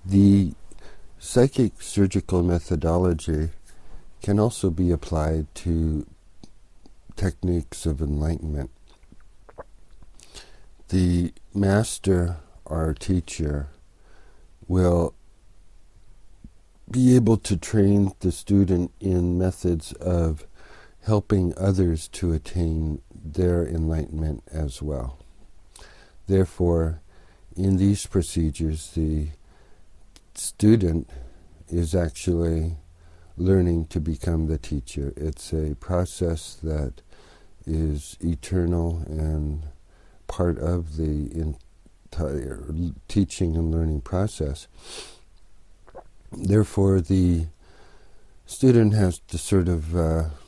The psychic surgical methodology can also be applied to techniques of enlightenment. The master, our teacher, will be able to train the student in methods of helping others to attain their enlightenment as well. Therefore, in these procedures, the student is actually learning to become the teacher. It's a process that is eternal and part of the entire teaching and learning process. Therefore, the student has to sort of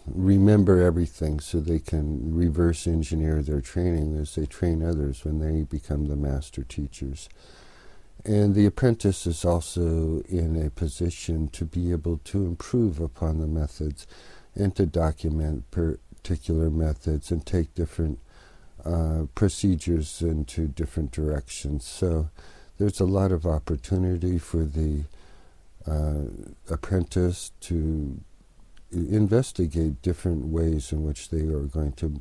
remember everything so they can reverse engineer their training as they train others when they become the master teachers. And the apprentice is also in a position to be able to improve upon the methods and to document particular methods and take different procedures into different directions. So there's a lot of opportunity for the apprentice to investigate different ways in which they are going to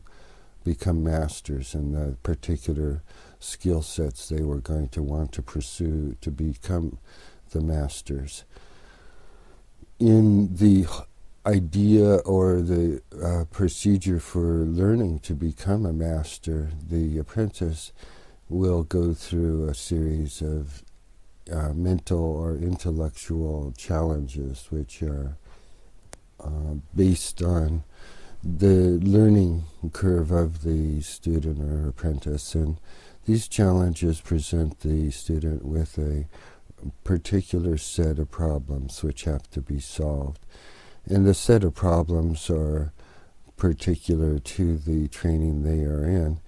become masters in the particular skill sets they were going to want to pursue to become the masters. In the idea or the procedure for learning to become a master, the apprentice will go through a series of mental or intellectual challenges which are based on the learning curve of the student or apprentice, and these challenges present the student with a particular set of problems which have to be solved. And the set of problems are particular to the training they are in,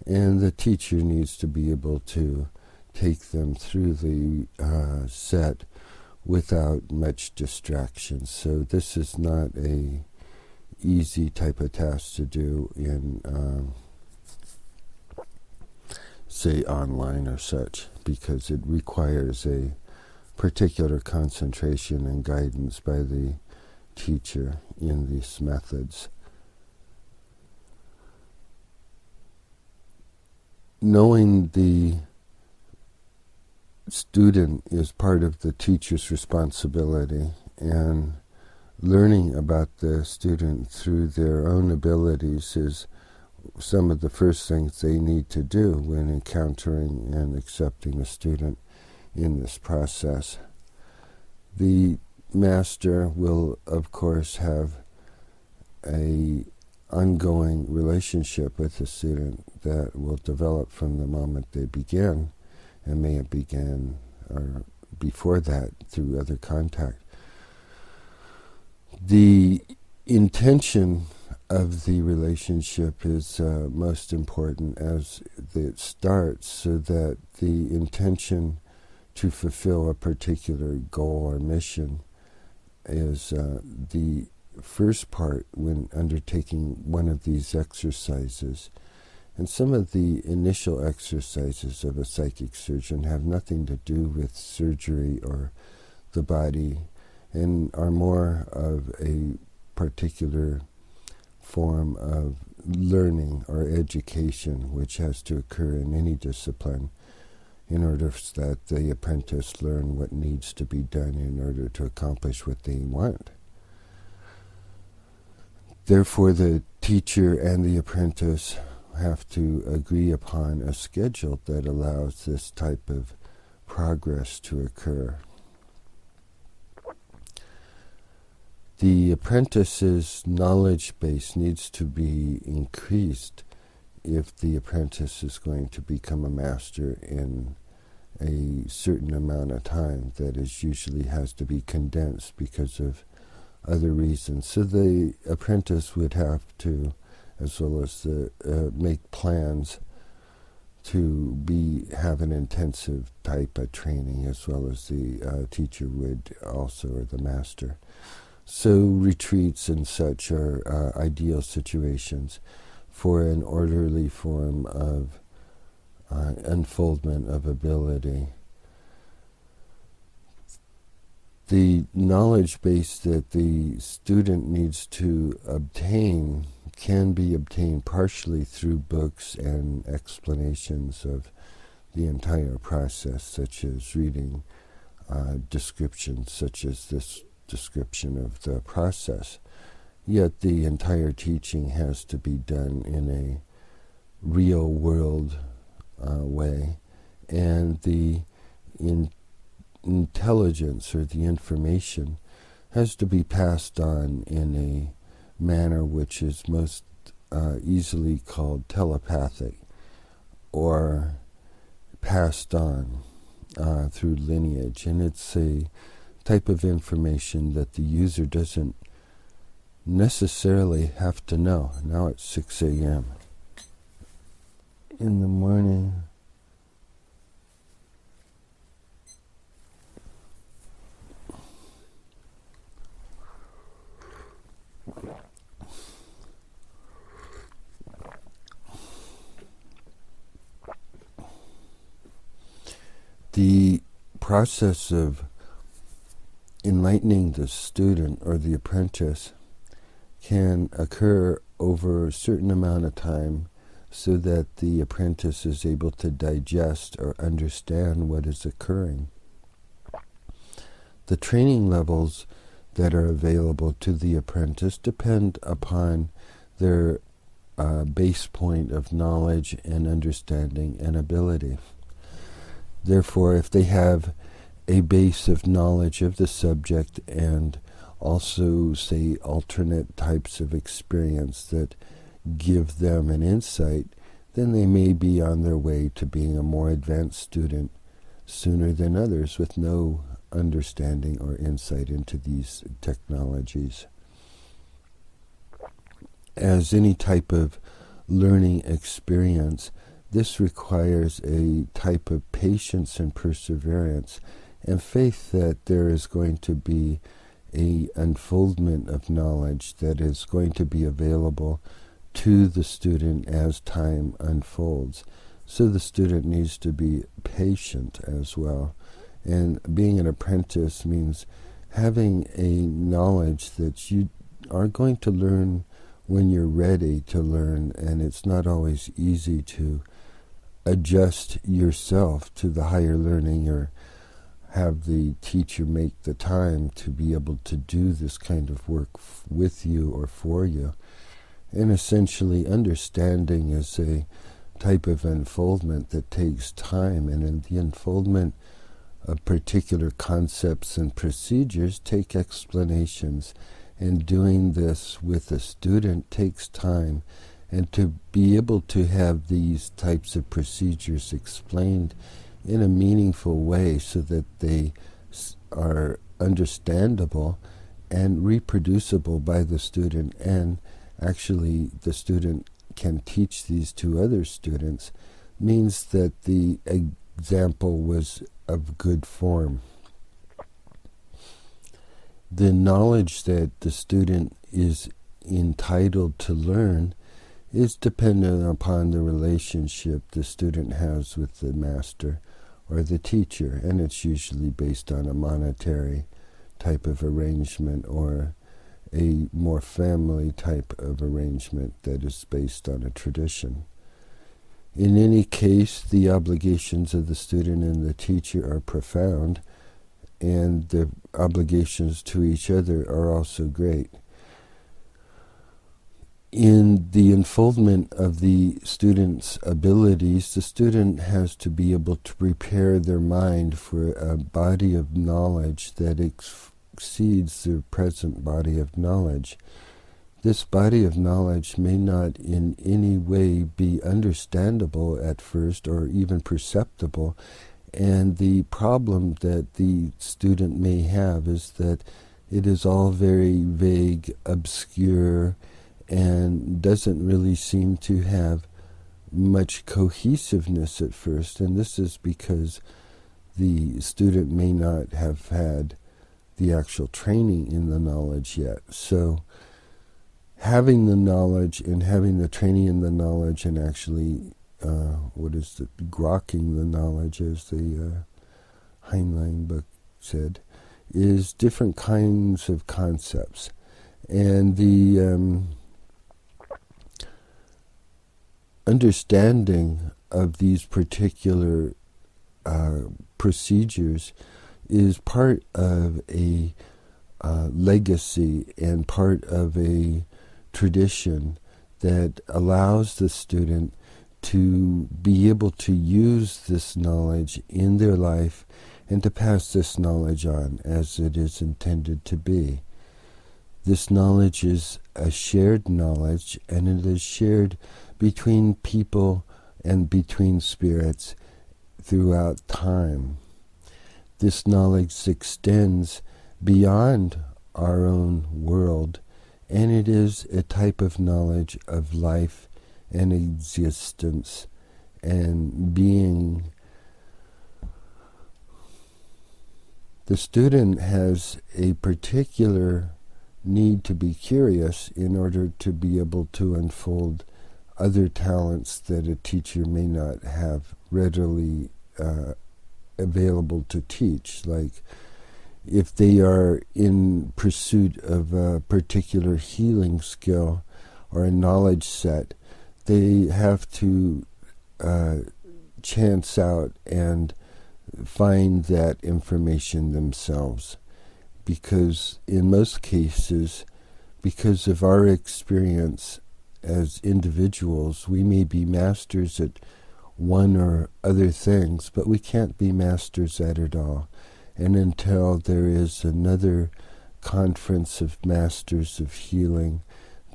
and the teacher needs to be able to take them through the set without much distraction. So this is not a easy type of task to do in say online or such, because it requires a particular concentration and guidance by the teacher in these methods. Knowing the student is part of the teacher's responsibility, and learning about the student through their own abilities is some of the first things they need to do when encountering and accepting a student in this process. The master will, of course, have an ongoing relationship with the student that will develop from the moment they begin, and may have began or before that through other contact. The intention of the relationship is most important as it starts, so that the intention to fulfill a particular goal or mission is the first part when undertaking one of these exercises. And some of the initial exercises of a psychic surgeon have nothing to do with surgery or the body, and are more of a particular form of learning or education which has to occur in any discipline in order that the apprentice learn what needs to be done in order to accomplish what they want. Therefore, the teacher and the apprentice have to agree upon a schedule that allows this type of progress to occur. The apprentice's knowledge base needs to be increased if the apprentice is going to become a master in a certain amount of time that is usually has to be condensed because of other reasons. So the apprentice would have to, as well as the make plans to have an intensive type of training, as well as the teacher would also, or the master. So retreats and such are ideal situations for an orderly form of unfoldment of ability. The knowledge base that the student needs to obtain can be obtained partially through books and explanations of the entire process, such as reading descriptions such as this description of the process. Yet the entire teaching has to be done in a real world way, and the intelligence or the information has to be passed on in a manner which is most easily called telepathic, or passed on through lineage. And it's a type of information that the user doesn't necessarily have to know. Now it's 6 a.m. in the morning. The process of enlightening the student or the apprentice can occur over a certain amount of time so that the apprentice is able to digest or understand what is occurring. The training levels that are available to the apprentice depend upon their base point of knowledge and understanding and ability. Therefore, if they have a base of knowledge of the subject and also, say, alternate types of experience that give them an insight, then they may be on their way to being a more advanced student sooner than others with no understanding or insight into these technologies. As any type of learning experience, this requires a type of patience and perseverance and faith that there is going to be an unfoldment of knowledge that is going to be available to the student as time unfolds. So the student needs to be patient as well. And being an apprentice means having a knowledge that you are going to learn when you're ready to learn, and it's not always easy to adjust yourself to the higher learning or have the teacher make the time to be able to do this kind of work with you or for you. And essentially, understanding is a type of unfoldment that takes time, and in the unfoldment of particular concepts and procedures take explanations, and doing this with a student takes time. And to be able to have these types of procedures explained in a meaningful way so that they are understandable and reproducible by the student, and actually the student can teach these to other students, means that the example was of good form. The knowledge that the student is entitled to learn is dependent upon the relationship the student has with the master or the teacher, and it's usually based on a monetary type of arrangement or a more family type of arrangement that is based on a tradition. In any case, the obligations of the student and the teacher are profound, and the obligations to each other are also great. In the unfoldment of the student's abilities, the student has to be able to prepare their mind for a body of knowledge that exceeds their present body of knowledge. This body of knowledge may not in any way be understandable at first or even perceptible, and the problem that the student may have is that it is all very vague, obscure, and doesn't really seem to have much cohesiveness at first. And this is because the student may not have had the actual training in the knowledge yet. So having the knowledge and having the training in the knowledge and actually grokking the knowledge, as the Heinlein book said, is different kinds of concepts. And the understanding of these particular procedures is part of a legacy and part of a tradition that allows the student to be able to use this knowledge in their life and to pass this knowledge on as it is intended to be. This knowledge is a shared knowledge, and it is shared between people and between spirits throughout time. This knowledge extends beyond our own world, and it is a type of knowledge of life and existence and being. The student has a particular need to be curious in order to be able to unfold other talents that a teacher may not have readily available to teach. Like if they are in pursuit of a particular healing skill or a knowledge set, they have to chance out and find that information themselves. Because in most cases, because of our experience as individuals, we may be masters at one or other things, but we can't be masters at it all. And until there is another conference of masters of healing,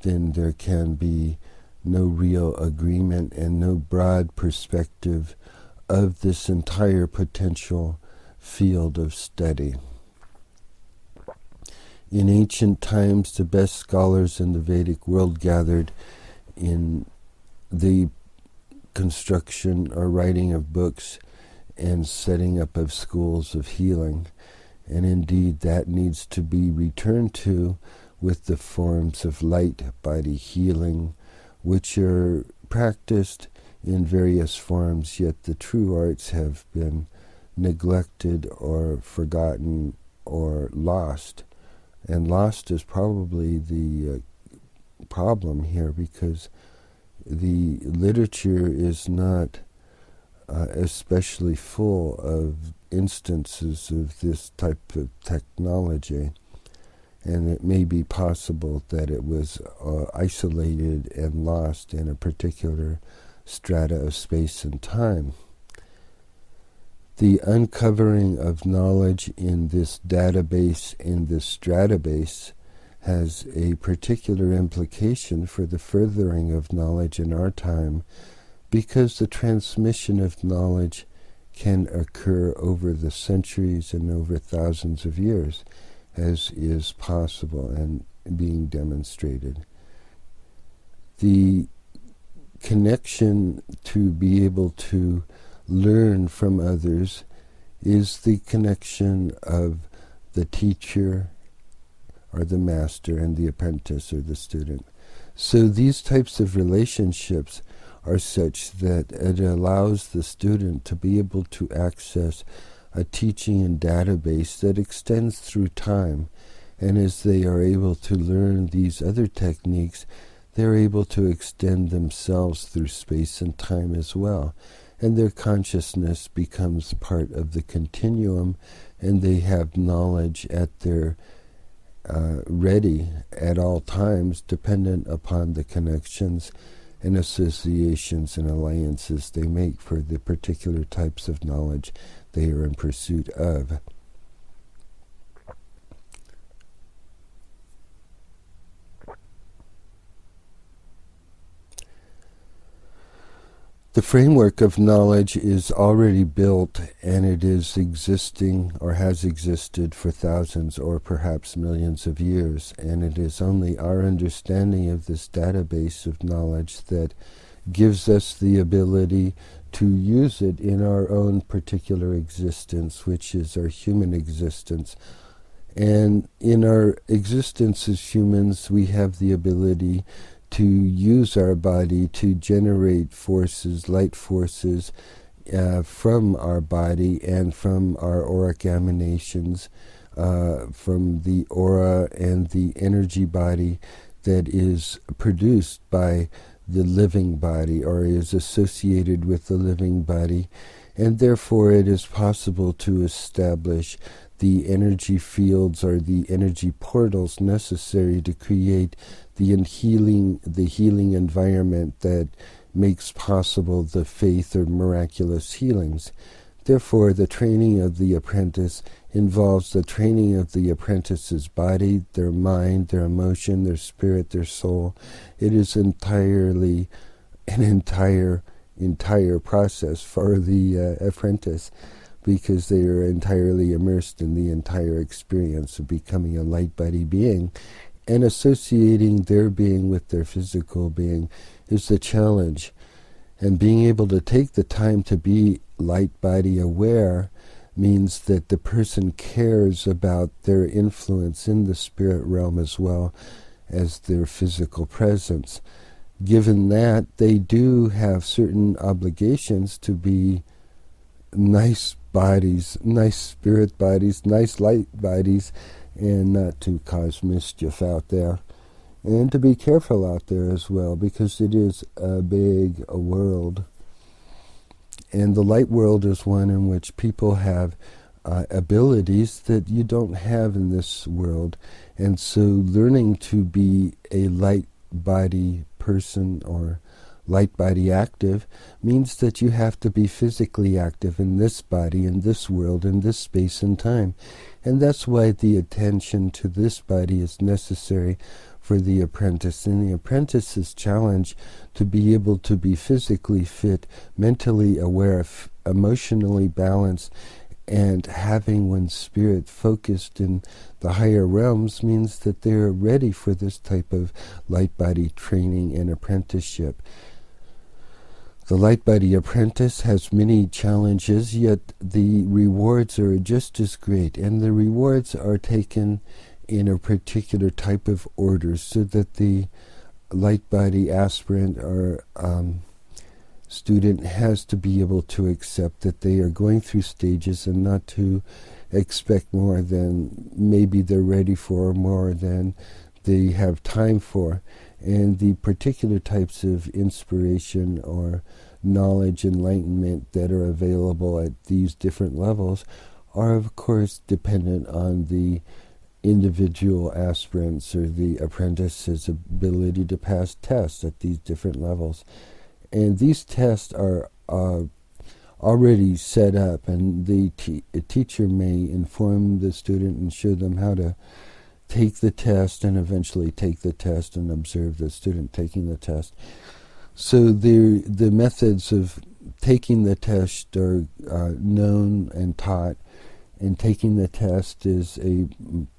then there can be no real agreement and no broad perspective of this entire potential field of study. In ancient times, the best scholars in the Vedic world gathered in the construction or writing of books and setting up of schools of healing. And indeed, that needs to be returned to with the forms of Lightbody healing, which are practiced in various forms, yet the true arts have been neglected or forgotten or lost. And lost is probably the problem here, because the literature is not especially full of instances of this type of technology. And it may be possible that it was isolated and lost in a particular strata of space and time. The uncovering of knowledge in this database, in this stratabase, has a particular implication for the furthering of knowledge in our time, because the transmission of knowledge can occur over the centuries and over thousands of years, as is possible and being demonstrated. The connection to be able to learn from others is the connection of the teacher or the master and the apprentice or the student. So these types of relationships are such that it allows the student to be able to access a teaching and database that extends through time. And as they are able to learn these other techniques, they're able to extend themselves through space and time as well. And their consciousness becomes part of the continuum, and they have knowledge at their ready at all times, dependent upon the connections and associations and alliances they make for the particular types of knowledge they are in pursuit of. The framework of knowledge is already built, and it is existing or has existed for thousands or perhaps millions of years, and it is only our understanding of this database of knowledge that gives us the ability to use it in our own particular existence, which is our human existence. And in our existence as humans, we have the ability to use our body to generate forces, light forces, from our body and from our auric emanations from the aura and the energy body that is produced by the living body or is associated with the living body, and therefore it is possible to establish the energy fields or the energy portals necessary to create the healing environment that makes possible the faith or miraculous healings. Therefore, the training of the apprentice involves the training of the apprentice's body, their mind, their emotion, their spirit, their soul. It is entirely an entire process for the apprentice, because they are entirely immersed in the entire experience of becoming a light body being, and associating their being with their physical being is the challenge. And being able to take the time to be light body aware means that the person cares about their influence in the spirit realm as well as their physical presence. Given that, they do have certain obligations to be nice bodies, nice spirit bodies, nice light bodies, and not to cause mischief out there. And to be careful out there as well, because it is a big world. And the light world is one in which people have abilities that you don't have in this world. And so learning to be a light body person or light body active means that you have to be physically active in this body, in this world, in this space and time. And that's why the attention to this body is necessary for the apprentice. And the apprentice's challenge to be able to be physically fit, mentally aware, emotionally balanced, and having one's spirit focused in the higher realms means that they're ready for this type of light body training and apprenticeship. The light body apprentice has many challenges, yet the rewards are just as great, and the rewards are taken in a particular type of order so that the light body aspirant or student has to be able to accept that they are going through stages and not to expect more than maybe they're ready for, more than they have time for. And the particular types of inspiration or knowledge, enlightenment that are available at these different levels are of course dependent on the individual aspirants or the apprentice's ability to pass tests at these different levels. And these tests are already set up, and the teacher may inform the student and show them how to take the test and eventually take the test and observe the student taking the test. So the methods of taking the test are known and taught, and taking the test is a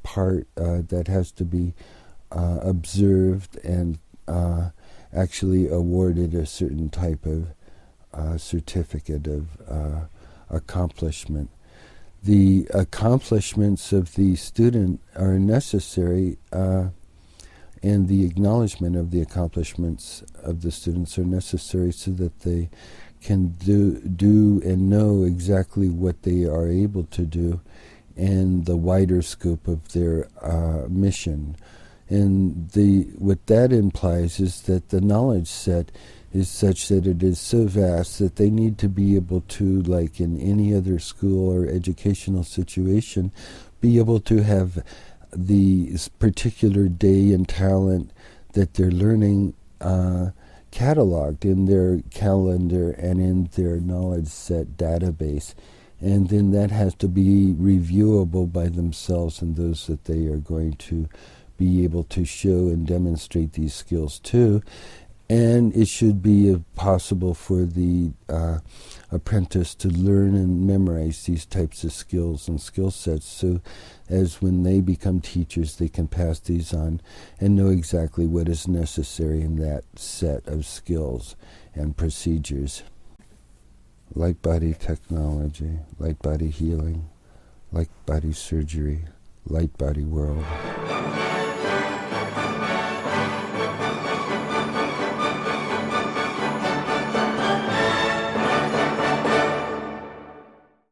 part that has to be observed and actually awarded a certain type of certificate of accomplishment. The accomplishments of the student are necessary, and the acknowledgement of the accomplishments of the students are necessary so that they can do and know exactly what they are able to do and the wider scope of their mission. And what that implies is that the knowledge set is such that it is so vast that they need to be able to, like in any other school or educational situation, be able to have the particular day and talent that they're learning cataloged in their calendar and in their knowledge set database. And then that has to be reviewable by themselves and those that they are going to be able to show and demonstrate these skills to. And it should be possible for the apprentice to learn and memorize these types of skills and skill sets, so as when they become teachers they can pass these on and know exactly what is necessary in that set of skills and procedures. Light body technology, light body healing, light body surgery, light body world.